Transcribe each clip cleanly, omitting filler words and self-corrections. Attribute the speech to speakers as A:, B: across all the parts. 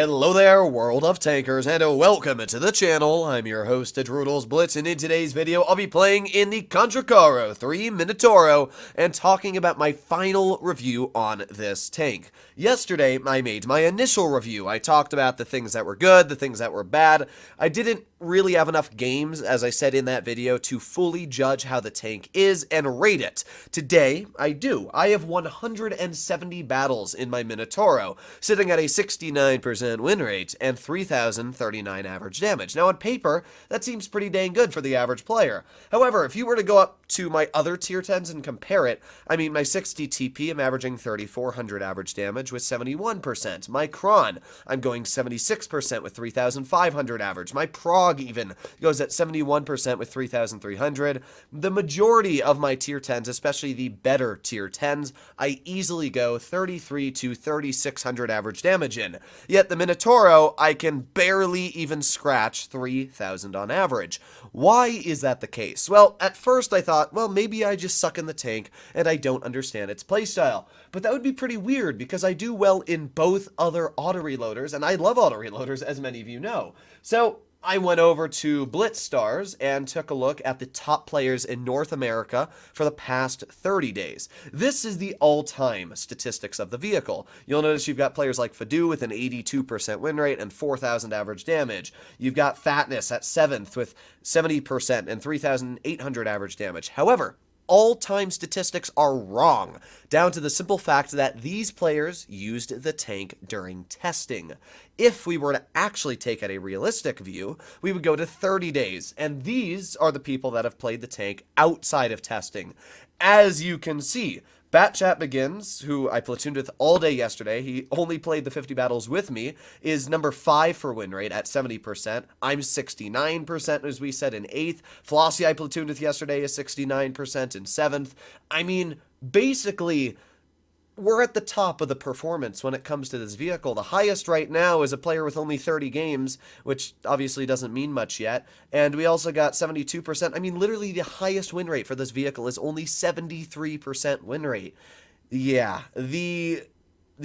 A: Hello there, world of tankers, and welcome to the channel. I'm your host, Drudels Blitz, and in today's video, I'll be playing in the TD the Minotauro and talking about my final review on this tank. Yesterday, I made my initial review. I talked about the things that were good, the things that were bad. I didn't really have enough games, as I said in that video, to fully judge how the tank is and rate it. Today, I do. I have 170 battles in my Minotauro, sitting at a 69% win rate and 3,039 average damage. Now, on paper, that seems pretty dang good for the average player. However, if you were to go up to my other tier 10s and compare it, I mean, my 60 TP, I'm averaging 3,400 average damage with 71%. My Cron, I'm going 76% with 3,500 average. My Prog even goes at 71% with 3,300. The majority of my tier 10s, especially the better tier 10s, I easily go 33 to 3,600 average damage in. Yet the Minotauro, I can barely even scratch 3,000 on average. Why is that the case? Well, at first I thought, well, maybe I just suck in the tank and I don't understand its playstyle. But that would be pretty weird because I do well in both other auto-reloaders, and I love auto-reloaders, as many of you know. So I went over to Blitz Stars and took a look at the top players in North America for the past 30 days. This is the all-time statistics of the vehicle. You'll notice you've got players like Fadu with an 82% win rate and 4,000 average damage. You've got Fatness at 7th with 70% and 3,800 average damage. However, all-time statistics are wrong, down to the simple fact that these players used the tank during testing. If we were to actually take at a realistic view, we would go to 30 days, and these are the people that have played the tank outside of testing. As you can see, Batchat Begins, who I platooned with all day yesterday, he only played the 50 battles with me, is number 5 for win rate at 70%. I'm 69%, as we said, in 8th. Flossie I platooned with yesterday is 69% in 7th. I mean, basically, we're at the top of the performance when it comes to this vehicle. The highest right now is a player with only 30 games, which obviously doesn't mean much yet. And we also got 72%. I mean, literally the highest win rate for this vehicle is only 73% win rate. Yeah, the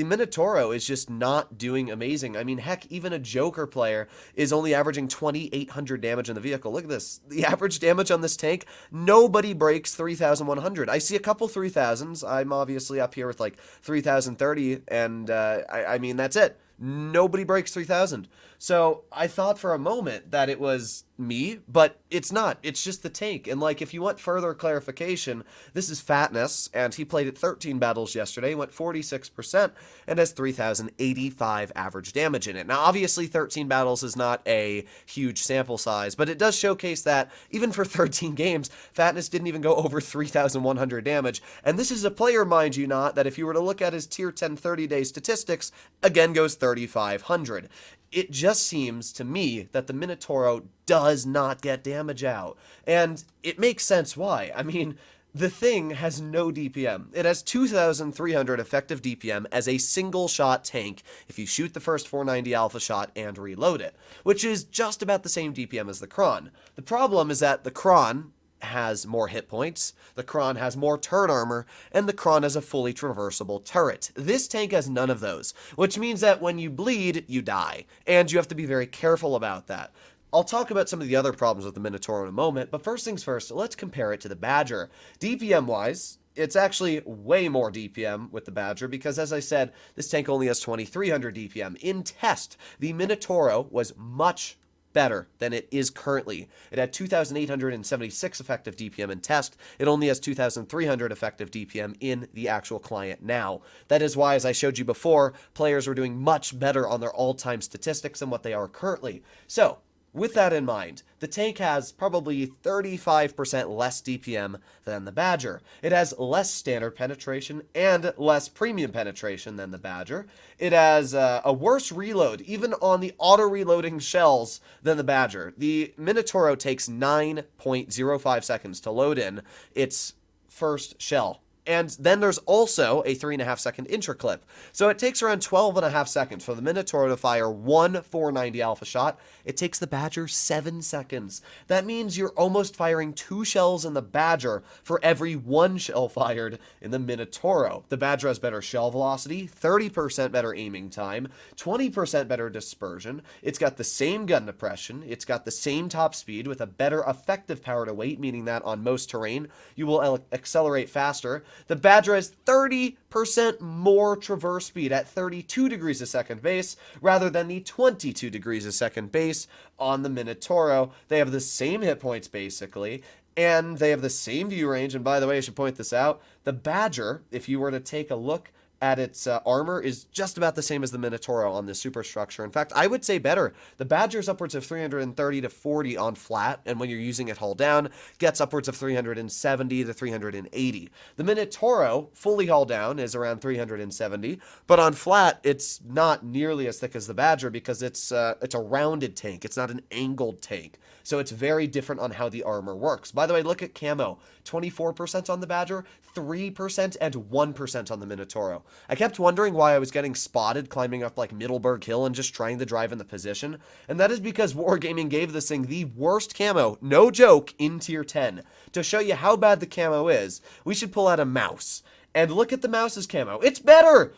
A: Minotauro is just not doing amazing. I mean, heck, even a Joker player is only averaging 2,800 damage in the vehicle. Look at this. The average damage on this tank, nobody breaks 3,100. I see a couple 3,000s. I'm obviously up here with like 3,030, and I mean, that's it. Nobody breaks 3,000. So I thought for a moment that it was me, but it's not. It's just the tank. And like, if you want further clarification, this is Fatness, and he played at 13 battles yesterday, went 46%, and has 3,085 average damage in it. Now, obviously, 13 battles is not a huge sample size, but it does showcase that even for 13 games, Fatness didn't even go over 3,100 damage. And this is a player, mind you not, that if you were to look at his tier 10 30-day statistics, again goes 3,500. It just seems to me that the Minotauro does not get damage out. And it makes sense why. I mean, the thing has no DPM. It has 2,300 effective DPM as a single shot tank if you shoot the first 490 alpha shot and reload it, which is just about the same DPM as the Cron. The problem is that the Cron has more hit points, the Cron has more turret armor, and the Cron has a fully traversable turret. This tank has none of those, which means that when you bleed, you die, and you have to be very careful about that. I'll talk about some of the other problems with the Minotauro in a moment, but first things first, let's compare it to the Badger. DPM-wise, it's actually way more DPM with the Badger because, as I said, this tank only has 2,300 DPM. In test, the Minotauro was much better than it is currently. It had 2,876 effective DPM in test. It only has 2,300 effective DPM in the actual client now. That is why, as I showed you before, players were doing much better on their all-time statistics than what they are currently. So, with that in mind, the tank has probably 35% less DPM than the Badger. It has less standard penetration and less premium penetration than the Badger. It has a worse reload, even on the auto-reloading shells, than the Badger. The Minotauro takes 9.05 seconds to load in its first shell. And then there's also a 3.5 second intra-clip. So it takes around 12.5 seconds for the Minotauro to fire one 490 alpha shot. It takes the Badger 7 seconds. That means you're almost firing 2 shells in the Badger for every 1 shell fired in the Minotauro. The Badger has better shell velocity, 30% better aiming time, 20% better dispersion. It's got the same gun depression. It's got the same top speed with a better effective power to weight, meaning that on most terrain, you will accelerate faster. The Badger has 30% more traverse speed at 32 degrees a second base rather than the 22 degrees a second base on the Minotauro. They have the same hit points basically, and they have the same view range. And by the way, I should point this out, the Badger, if you were to take a look at its armor, is just about the same as the Minotauro on the superstructure. In fact, I would say better. The Badger's upwards of 330 to 40 on flat, and when you're using it hull down, gets upwards of 370 to 380. The Minotauro, fully hull down, is around 370, but on flat, it's not nearly as thick as the Badger because it's a rounded tank. It's not an angled tank. So it's very different on how the armor works. By the way, look at camo. 24% on the Badger, 3% and 1% on the Minotauro. I kept wondering why I was getting spotted climbing up like Middleburg Hill and just trying to drive in the position, and that is because Wargaming gave this thing the worst camo, no joke, in tier 10. To show you how bad the camo is, we should pull out a mouse. And look at the mouse's camo. It's better!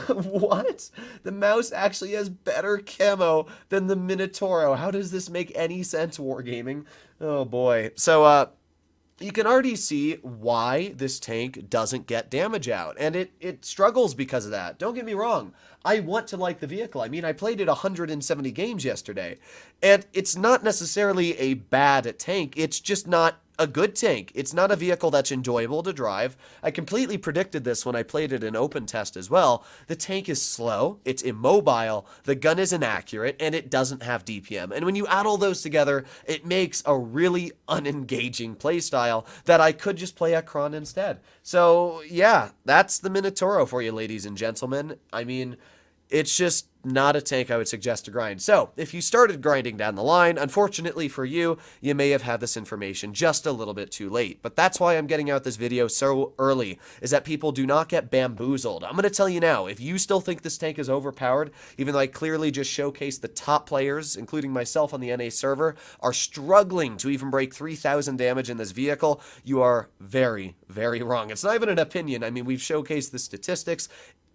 A: What? The mouse actually has better camo than the Minotauro. How does this make any sense, Wargaming? Oh boy. So, you can already see why this tank doesn't get damage out, and it struggles because of that. Don't get me wrong. I want to like the vehicle. I mean, I played it 170 games yesterday, and it's not necessarily a bad tank. It's just not a good tank. It's not a vehicle that's enjoyable to drive. I completely predicted this when I played it in open test as well. The tank is slow, it's immobile, the gun is inaccurate, and it doesn't have DPM. And when you add all those together, it makes a really unengaging playstyle that I could just play at Kron instead. So yeah, that's the Minotauro for you, ladies and gentlemen. I mean, it's just not a tank I would suggest to grind. So, if you started grinding down the line, unfortunately for you, you may have had this information just a little bit too late. But that's why I'm getting out this video so early, is that people do not get bamboozled. I'm going to tell you now, if you still think this tank is overpowered, even though I clearly just showcased the top players, including myself on the NA server, are struggling to even break 3,000 damage in this vehicle, you are very, very wrong. It's not even an opinion. I mean, we've showcased the statistics.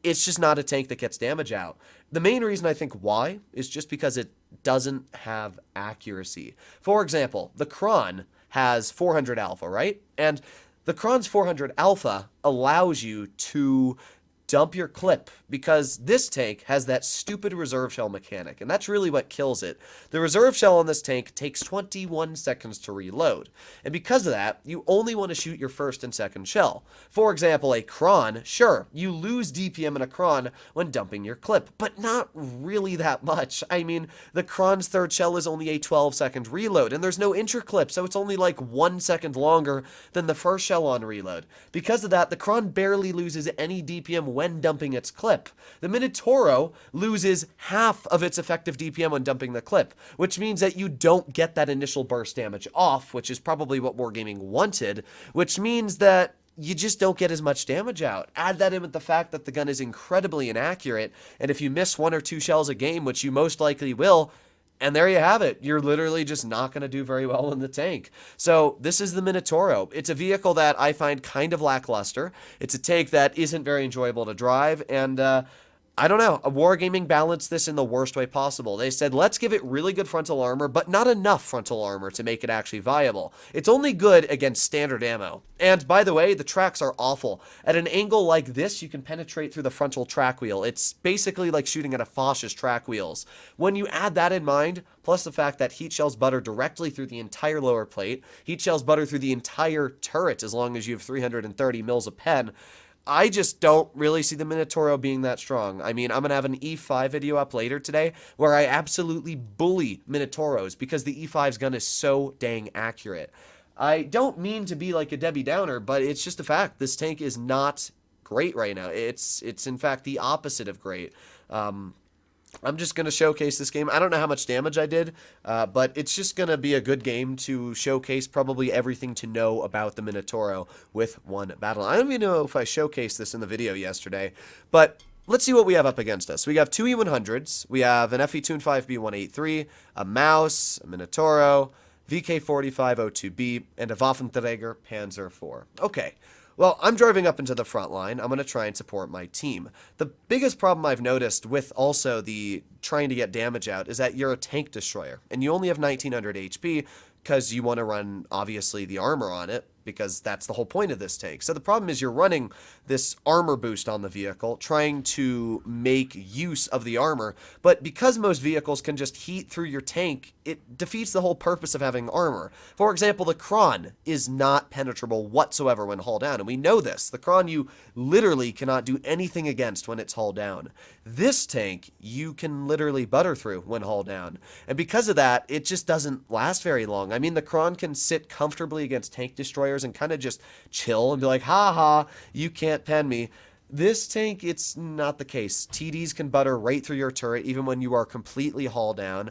A: It's just not a tank that gets damage out. The main reason I think why is just because it doesn't have accuracy. For example, the Kron has 400 alpha, right? And the Kron's 400 alpha allows you to dump your clip because this tank has that stupid reserve shell mechanic, and that's really what kills it. The reserve shell on this tank takes 21 seconds to reload, and because of that, you only want to shoot your first and second shell. For example, a Kron, sure, you lose DPM in a Kron when dumping your clip, but not really that much. I mean, the Kron's third shell is only a 12-second reload, and there's no intra-clip, so it's only like 1 second longer than the first shell on reload. Because of that, the Kron barely loses any DPM when dumping its clip. The Minotauro loses half of its effective DPM when dumping the clip, which means that you don't get that initial burst damage off, which is probably what Wargaming wanted, which means that you just don't get as much damage out. Add that in with the fact that the gun is incredibly inaccurate, and if you miss 1 or 2 shells a game, which you most likely will, and there you have it. You're literally just not going to do very well in the tank. So this is the Minotauro. It's a vehicle that I find kind of lackluster. It's a tank that isn't very enjoyable to drive, and I don't know. Wargaming balanced this in the worst way possible. They said, let's give it really good frontal armor, but not enough frontal armor to make it actually viable. It's only good against standard ammo. And by the way, the tracks are awful. At an angle like this, you can penetrate through the frontal track wheel. It's basically like shooting at a Foch's track wheels. When you add that in mind, plus the fact that heat shells butter directly through the entire lower plate, heat shells butter through the entire turret as long as you have 330 mils of pen, I just don't really see the Minotauro being that strong. I mean, I'm going to have an E5 video up later today where I absolutely bully Minotauros because the E5's gun is so dang accurate. I don't mean to be like a Debbie Downer, but it's just a fact. This tank is not great right now. It's in fact the opposite of great. I'm just going to showcase this game. I don't know how much damage I did, but it's just going to be a good game to showcase probably everything to know about the Minotauro with one battle. I don't even know if I showcased this in the video yesterday, but let's see what we have up against us. We have two E100s. We have an FE Tune 5B183, a Mouse, a Minotauro, VK45 O2B, and a Waffenträger Panzer IV. Okay. Well, I'm driving up into the front line. I'm going to try and support my team. The biggest problem I've noticed with also the trying to get damage out is that you're a tank destroyer, and you only have 1900 HP because you want to run, obviously, the armor on it, because that's the whole point of this tank. So the problem is you're running this armor boost on the vehicle, trying to make use of the armor, but because most vehicles can just heat through your tank, it defeats the whole purpose of having armor. For example, the Kron is not penetrable whatsoever when hull down, and we know this. The Kron you literally cannot do anything against when it's hull down. This tank you can literally butter through when hull down, and because of that, it just doesn't last very long. I mean, the Kron can sit comfortably against tank destroyers and kind of just chill and be like, ha ha, you can't pen me. This tank, it's not the case. TDs can butter right through your turret even when you are completely hull down.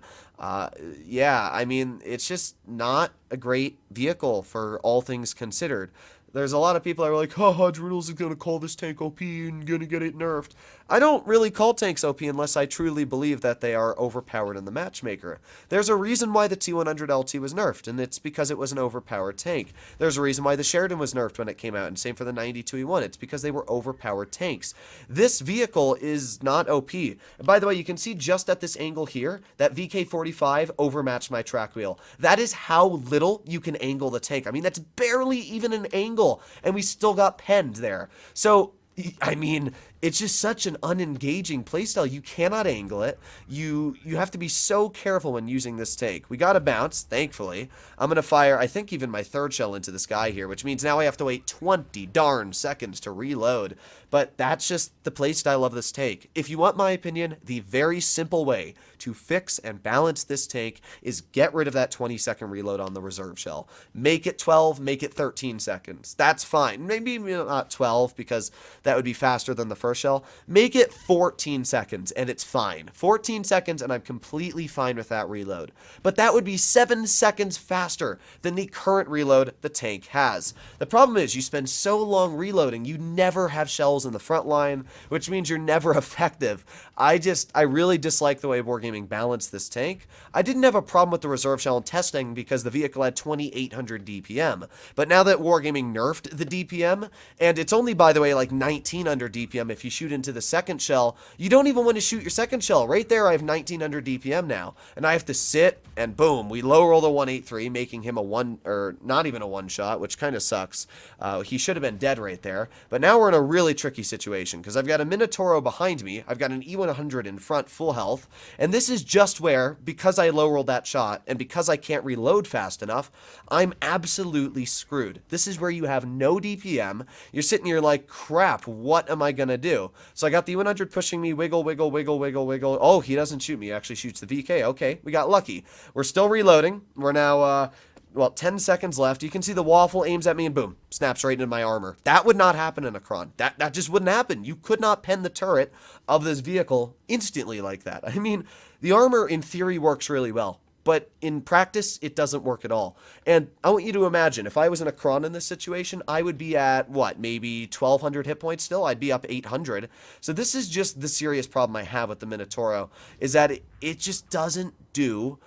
A: Yeah, I mean, it's just not a great vehicle for all things considered. There's a lot of people that are like, haha, Droodles is going to call this tank OP and going to get it nerfed. I don't really call tanks OP unless I truly believe that they are overpowered in the matchmaker. There's a reason why the T100 LT was nerfed, and it's because it was an overpowered tank. There's a reason why the Sheridan was nerfed when it came out, and same for the 92E1. It's because they were overpowered tanks. This vehicle is not OP. And by the way, you can see just at this angle here, that VK45 overmatched my track wheel. That is how little you can angle the tank. I mean, that's barely even an angle, and we still got penned there. So, I mean, it's just such an unengaging playstyle. You cannot angle it. You have to be so careful when using this tank. We got a bounce, thankfully. I'm going to fire, I think, even my third shell into this guy here, which means now I have to wait 20 darn seconds to reload. But that's just the playstyle of this tank. If you want my opinion, the very simple way to fix and balance this tank is get rid of that 20-second reload on the reserve shell. Make it 12, make it 13 seconds. That's fine. Maybe not 12 because that would be faster than the first shell. Make it 14 seconds and it's fine. 14 seconds and I'm completely fine with that reload. But that would be 7 seconds faster than the current reload the tank has. The problem is you spend so long reloading, you never have shells in the front line, which means you're never effective. I really dislike the way Wargaming balanced this tank. I didn't have a problem with the reserve shell in testing because the vehicle had 2800 DPM. But now that Wargaming nerfed the DPM, and it's only, by the way, like 1900 DPM if you shoot into the second shell, you don't even want to shoot your second shell. Right there, I have 1900 DPM now, and I have to sit, and boom, we low roll the 183, making him a one, or not even a one shot, which kind of sucks. He should have been dead right there. But now we're in a really tricky situation because I've got a Minotauro behind me, I've got an E100 in front, full health, and this is just where, because I low rolled that shot, and because I can't reload fast enough, I'm absolutely screwed. This is where you have no DPM. You're sitting here like, crap, what am I gonna do? So I got the E100 pushing me, wiggle, wiggle, wiggle, wiggle, wiggle. Oh, he doesn't shoot me, he actually shoots the VK. Okay, we got lucky. We're still reloading. We're now, well, 10 seconds left. You can see the waffle aims at me and boom, snaps right into my armor. That would not happen in a Kron. That just wouldn't happen. You could not pen the turret of this vehicle instantly like that. I mean, the armor in theory works really well, but in practice, it doesn't work at all. And I want you to imagine, if I was in a Kron in this situation, I would be at, what, maybe 1200 hit points still? I'd be up 800. So this is just the serious problem I have with the Minotauro, is that it just doesn't do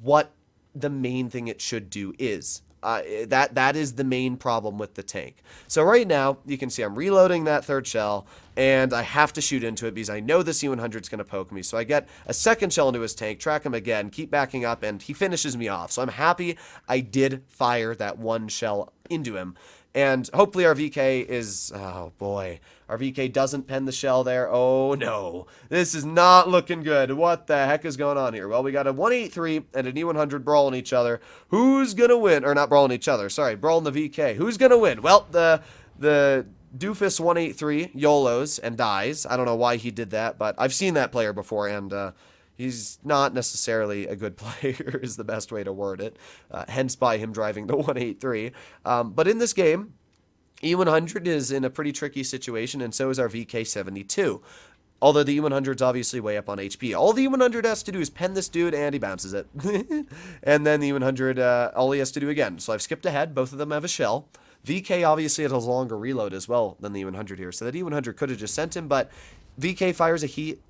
A: what the main thing it should do is. That is the main problem with the tank. So right now, you can see I'm reloading that third shell, and I have to shoot into it because I know the C100 is going to poke me. So I get a second shell into his tank, track him again, keep backing up, and he finishes me off. So I'm happy I did fire that one shell into him. And hopefully our VK is, oh boy, our VK doesn't pen the shell there. Oh no, this is not looking good. What the heck is going on here? Well, we got a 183 and an E100 brawling each other. Who's gonna win? Or not brawling each other, sorry, brawling the VK. Who's gonna win? Well, the doofus 183 YOLOs and dies. I don't know why he did that, but I've seen that player before, and he's not necessarily a good player is the best way to word it, hence by him driving the 183. But in this game, E100 is in a pretty tricky situation, and so is our VK72. Although the E100's obviously way up on HP. All the E100 has to do is pen this dude, and he bounces it. And then the E100, all he has to do again. So I've skipped ahead. Both of them have a shell. VK obviously has a longer reload as well than the E100 here. So that E100 could have just sent him, but VK fires a heat.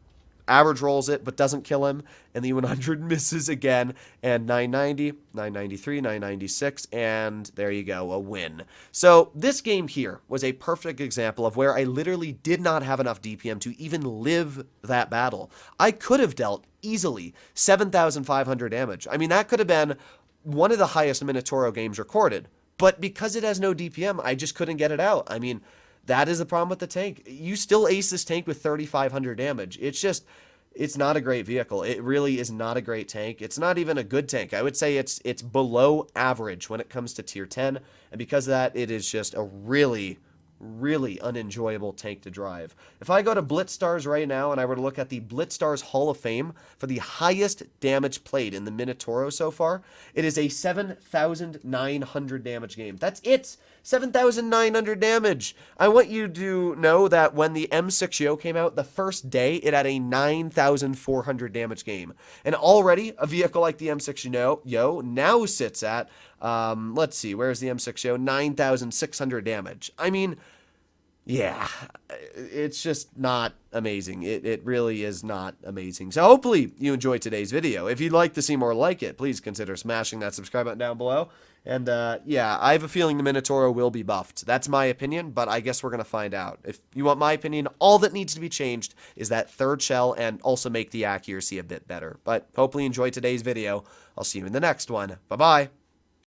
A: Average rolls it, but doesn't kill him, and the E100 misses again, and 990, 993, 996, and there you go, a win. So this game here was a perfect example of where I literally did not have enough DPM to even live that battle. I could have dealt easily 7,500 damage. I mean, that could have been one of the highest Minotauro games recorded, but because it has no DPM, I just couldn't get it out. I mean, that is the problem with the tank. You still ace this tank with 3,500 damage. It's not a great vehicle. It really is not a great tank. It's not even a good tank. I would say it's below average when it comes to tier 10. And because of that, it is just a really unenjoyable tank to drive. If I go to Blitzstars right now and I were to look at the Blitzstars Hall of Fame for the highest damage played in the Minotauro so far, it is a 7,900 damage game. That's it! 7,900 damage! I want you to know that when the M6Yo came out, the first day, it had a 9,400 damage game. And already, a vehicle like the M6Yo now sits at, let's see, where's the M6Yo? 9,600 damage. I mean, yeah, it's just not amazing. It really is not amazing. So hopefully you enjoyed today's video. If you'd like to see more like it, please consider smashing that subscribe button down below. And yeah, I have a feeling the Minotauro will be buffed. That's my opinion, but I guess we're going to find out. If you want my opinion, all that needs to be changed is that third shell and also make the accuracy a bit better. But hopefully you enjoyed today's video. I'll see you in the next one. Bye-bye.